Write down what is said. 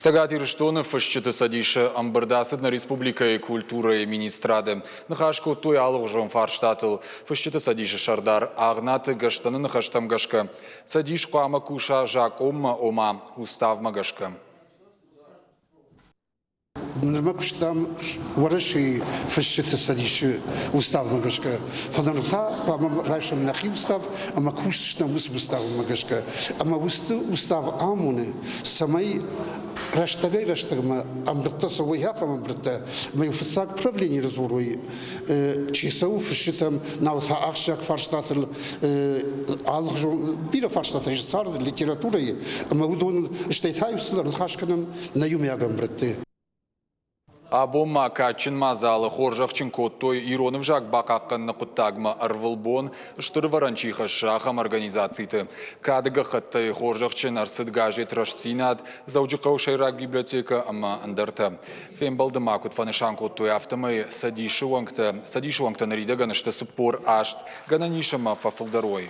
Сагат Ирштонов фашчыты садиша амбардасыд на республика культуры министрады. Нахашку той алых жон фарштатыл. Фашчыты садиша шардар агнаты гаштаны нахаштам гашка. Садиш куама куша жак ома устав магашка. Нырмакуштам вораши фашчыты садиши устав магашка. Фанарта пама райшам нахи устав, ама куштам устав магашка. Ама устав амуны самай раштагма амбрта савойха амбрта мой фасак правление разворуй чисау фашчытам навта ахшак фарштатл алгжу бира фарштатл цар литературы ама удон штейтайуслар хашканам на юмягам братты. Абома качин мазалы хоржахчин коттой иронов жак бакакканны куттагма арвылбон штырваранчиха шахам организацийты. Кадыга хатты хоржахчин арсыд гажет рашцинат заужикау шайрак библиотека ама андарта. Фембалды макут фанышан коттой автомы садиши уангта нарида ганышты спор ашт гананишама фафылдарой.